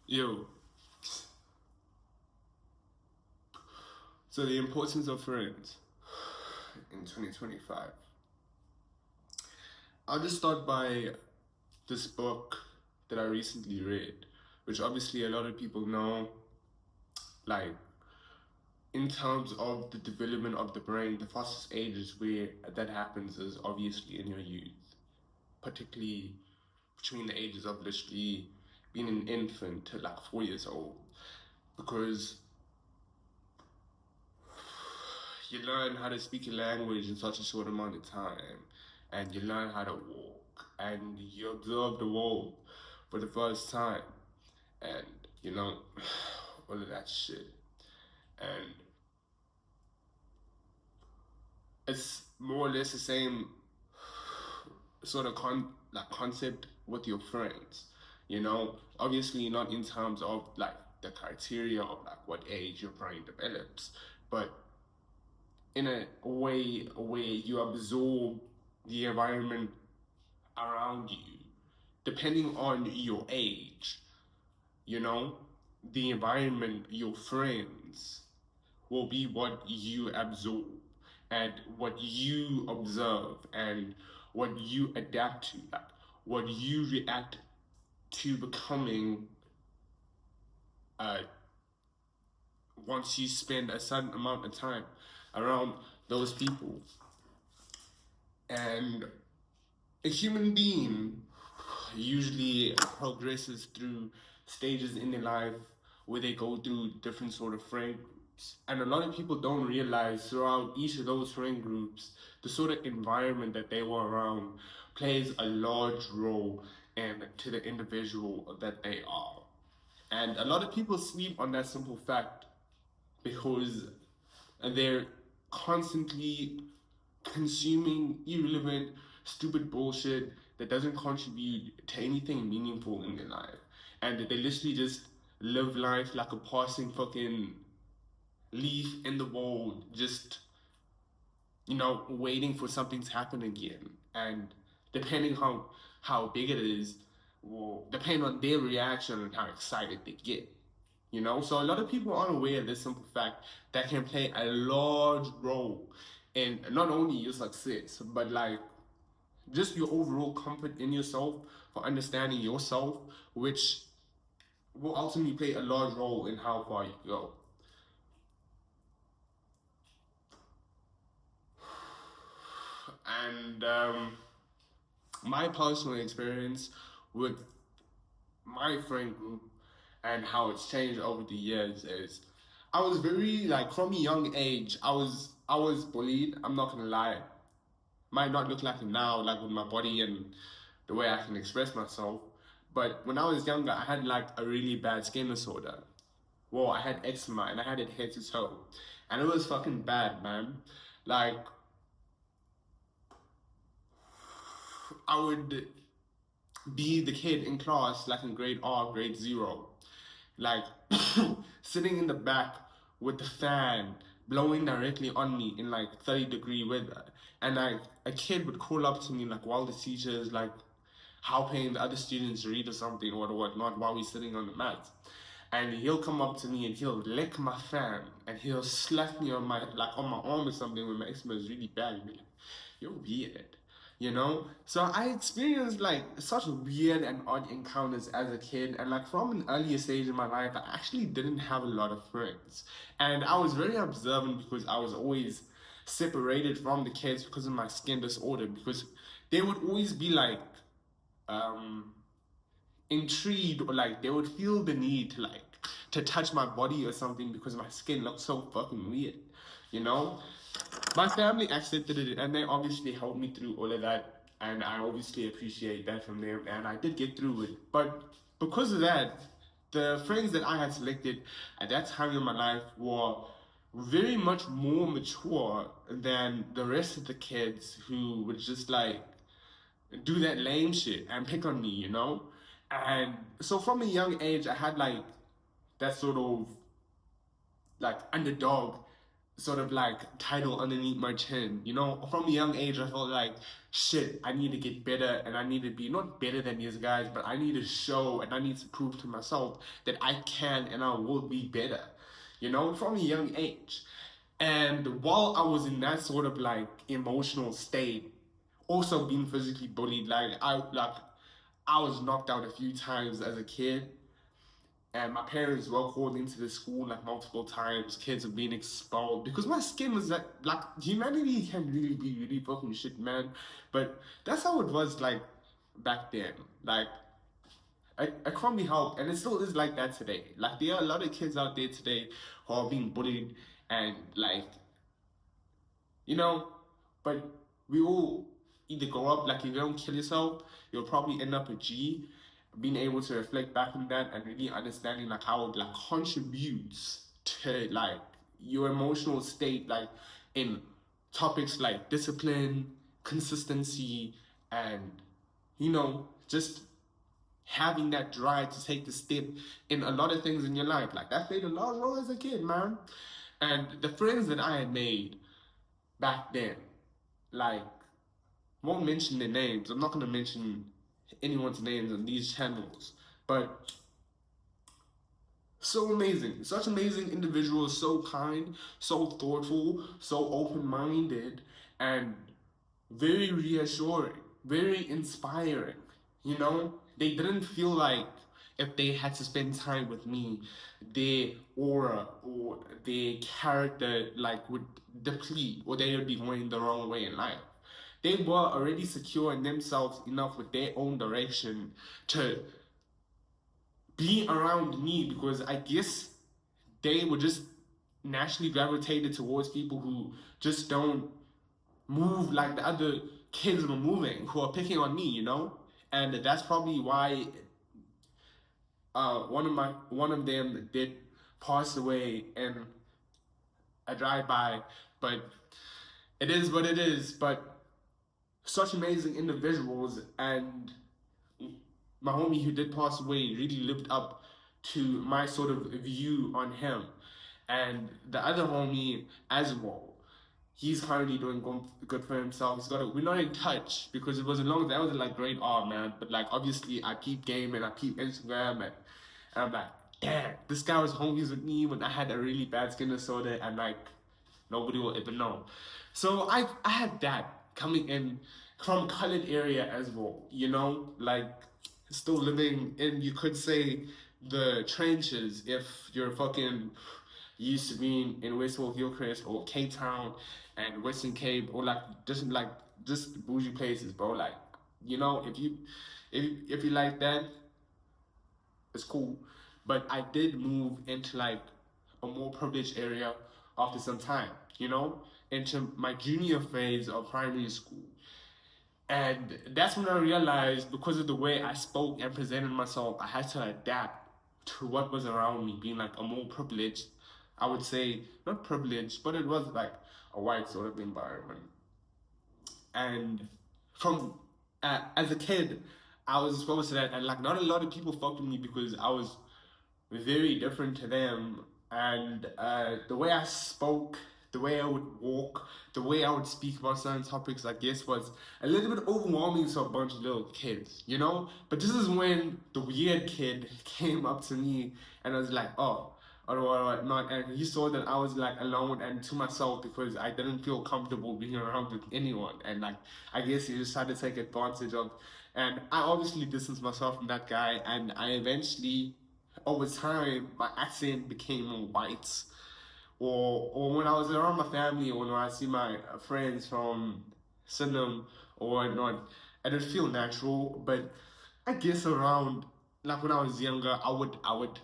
Yo, so the importance of friends in 2025. I'll just start by this book that I recently read, which obviously a lot of people know. Like, in terms of the development of the brain, the fastest ages where that happens is obviously in your youth, particularly between the ages of literally being an infant to like 4 years old. Because you learn how to speak a language in such a short amount of time, and you learn how to walk, and you observe the world for the first time, and you know all of that shit. And it's more or less the same sort of concept with your friends. Obviously not in terms of like the criteria of like what age your brain develops, but in a way where you absorb the environment around you, depending on your age, you know, the environment, your friends will be what you absorb and what you observe and what you adapt to, like what you react to becoming uh, once you spend a certain amount of time around those people. And a human being usually progresses through stages in their life where they go through different sort of friend groups. And a lot of people don't realize throughout each of those friend groups, the sort of environment that they were around plays a large role in to the individual that they are. And a lot of people sleep on that simple fact because they're constantly consuming irrelevant, stupid bullshit that doesn't contribute to anything meaningful in their life. And they literally just live life like a passing fucking leaf in the world, just, waiting for something to happen again. And depending how big it is, will depend on their reaction and how excited they get. So a lot of people aren't aware of this simple fact that can play a large role in not only your success, but like just your overall comfort in yourself, for understanding yourself, which will ultimately play a large role in how far you go. And my personal experience with my friend group and how it's changed over the years is I was very like from a young age I was bullied. I'm not gonna lie. Might not look like it now, like with my body and the way I can express myself. But when I was younger, I had like a really bad skin disorder. Well, I had eczema and I had it head to toe. And it was fucking bad, man. Like, I would be the kid in class, like in grade R, grade zero. Like, sitting in the back with the fan blowing directly on me in like 30-degree weather. And like, a kid would call up to me, like, while the teacher is like helping the other students read or something or whatnot while we're sitting on the mat. And he'll come up to me and he'll lick my fan and he'll slap me on my arm or something when my eczema is really bad. And be like, "You're weird." So I experienced like such weird and odd encounters as a kid, and like from an earlier stage in my life I actually didn't have a lot of friends, and I was very observant because I was always separated from the kids because of my skin disorder, because they would always be like um intrigued, or like they would feel the need to like to touch my body or something because my skin looked so fucking weird, you know. My family accepted it and they obviously helped me through all of that, and I obviously appreciate that from them, and I did get through it. But because of that, the friends that I had selected at that time in my life were very much more mature than the rest of the kids who would just like do that lame shit and pick on me. And so from a young age I had like that sort of like underdog sort of like title underneath my chin. You know, from a young age, I felt like, shit, I need to get better and I need to be not better than these guys, but I need to show and I need to prove to myself that I can and I will be better, you know, from a young age. And while I was in that sort of like emotional state, also being physically bullied, I was knocked out a few times as a kid, and my parents were called into the school like multiple times. Kids are being expelled because my skin was like humanity can really be really fucking shit, man. But that's how it was like back then. Like I can't be helped, and it still is like that today. Like there are a lot of kids out there today who are being bullied and like you know, but we all either grow up like if you don't kill yourself, you'll probably end up a G. Being able to reflect back on that and really understanding like how it like contributes to like your emotional state, like in topics like discipline, consistency, and you know, just having that drive to take the step in a lot of things in your life. Like that played a large role as a kid, man. And the friends that I had made back then, like, won't mention their names. I'm not gonna mention anyone's names on these channels, but so amazing, such amazing individuals, so kind, so thoughtful, so open-minded, and very reassuring, very inspiring. You know, they didn't feel like if they had to spend time with me, their aura or their character like would deplete or they would be going the wrong way in life. They were already secure in themselves enough with their own direction to be around me because I guess they were just naturally gravitated towards people who just don't move like the other kids were moving, who are picking on me, you know? And that's probably why one of them did pass away in a drive-by, but it is what it is. But such amazing individuals, and my homie who did pass away really lived up to my sort of view on him. And the other homie as well, he's currently doing good for himself. We're not in touch because it was a long, that was like grade R, man. But like, obviously I keep game and I keep Instagram and I'm like, damn, this guy was homies with me when I had a really bad skin disorder and like, nobody will ever know. So I had that coming in from colored area as well, you know, like still living in, you could say, the trenches if you're fucking used to being in Westfield Hillcrest or Cape Town and Western Cape or just bougie places, bro. Like, you know, if you like that, it's cool. But I did move into like a more privileged area after some time, you know, into my junior phase of primary school. And that's when I realized because of the way I spoke and presented myself, I had to adapt to what was around me, being like a more privileged, I would say, not privileged, but it was like a white sort of environment. And from as a kid, I was exposed to that, and like not a lot of people fucked with me because I was very different to them. And the way I spoke, the way I would walk, the way I would speak about certain topics, I guess, was a little bit overwhelming to a bunch of little kids, you know? But this is when the weird kid came up to me and I was like, oh, or whatnot. And he saw that I was like alone and to myself because I didn't feel comfortable being around with anyone. And like, I guess he just tried to take advantage of. And I obviously distanced myself from that guy. And I eventually, over time, my accent became more white. Or when I was around my family or when I see my friends from Sydenham or whatnot, it would feel natural. But I guess around, like when I was younger, I would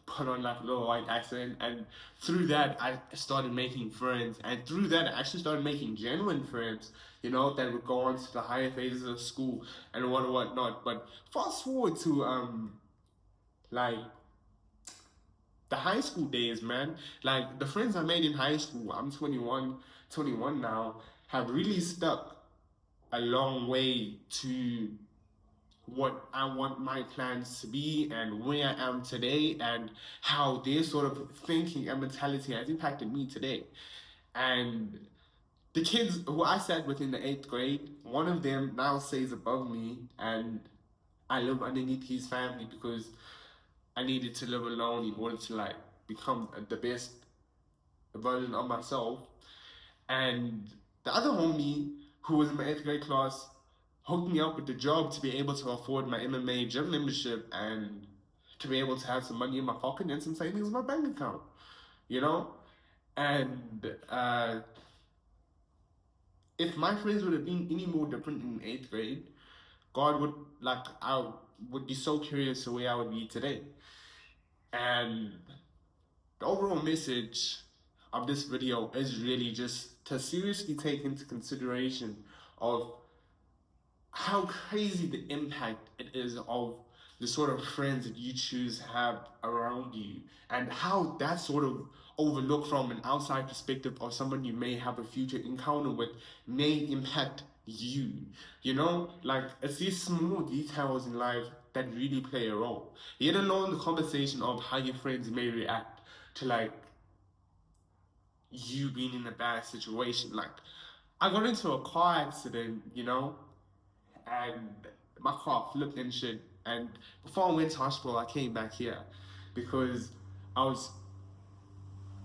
put on like a little white accent, and through that I started making friends, and through that I actually started making genuine friends, you know, that would go on to the higher phases of school and whatnot. But fast forward to like the high school days, man. Like the friends I made in high school, I'm 21 now, have really stuck a long way to what I want my plans to be and where I am today and how their sort of thinking and mentality has impacted me today. And the kids who I sat with in the 8th grade, one of them now stays above me, and I live underneath his family because I needed to live alone in order to like become the best version of myself. And the other homie who was in my 8th grade class hooked me up with the job to be able to afford my MMA gym membership and to be able to have some money in my pocket and some savings in my bank account, you know? And if my friends would have been any more different in 8th grade, God would, like, I would be so curious the way I would be today. And the overall message of this video is really just to seriously take into consideration of how crazy the impact it is of the sort of friends that you choose to have around you, and how that sort of overlooked from an outside perspective of someone you may have a future encounter with may impact you. You know, like it's these small details in life that really play a role. Yet alone the conversation of how your friends may react to like you being in a bad situation. Like I got into a car accident, you know, and my car flipped and shit. And before I went to hospital, I came back here because I was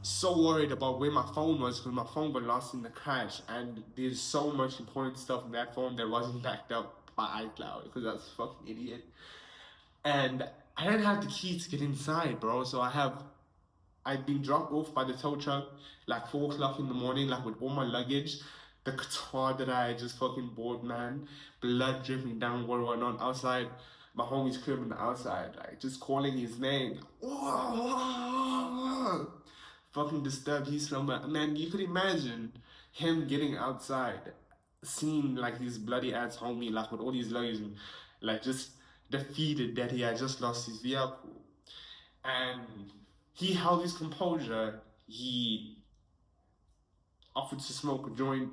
so worried about where my phone was because my phone got lost in the crash. And there's so much important stuff in that phone that wasn't backed up by iCloud because I was a fucking idiot. And I didn't have the key to get inside, bro. So I'd been dropped off by the tow truck like 4 o'clock in the morning, like with all my luggage, the guitar that I had just fucking bought, man, blood dripping down, whatnot, outside my homie's crib on the outside, like just calling his name. Fucking disturbed his from man, you could imagine him getting outside, seeing like his bloody ass homie, like with all these luggage, and like just defeated that he had just lost his vehicle. And he held his composure. He offered to smoke a joint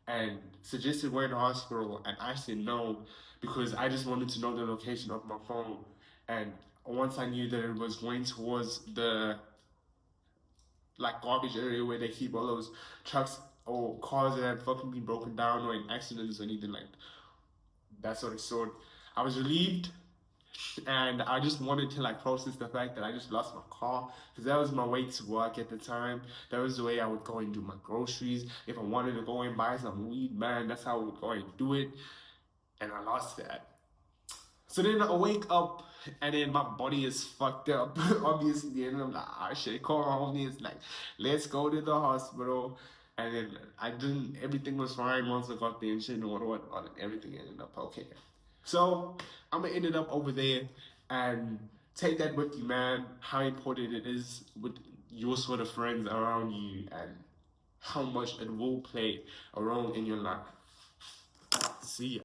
and suggested we're in the hospital, and I said no because I just wanted to know the location of my phone. And once I knew that it was going towards the like garbage area where they keep all those trucks or cars that had fucking been broken down or in accidents or anything like that sort, I was relieved. And I just wanted to like process the fact that I just lost my car because that was my way to work at the time. That was the way I would go and do my groceries. If I wanted to go and buy some weed, man, that's how I would go and do it. And I lost that. So then I wake up and then my body is fucked up, obviously. And I'm like, ah, shit, call my homie. It's like, let's go to the hospital. And then everything was fine once I got the insurance and whatnot, and everything ended up okay. So I'm gonna end it up over there and take that with you, man. How important it is with your sort of friends around you and how much it will play a role in your life. See ya.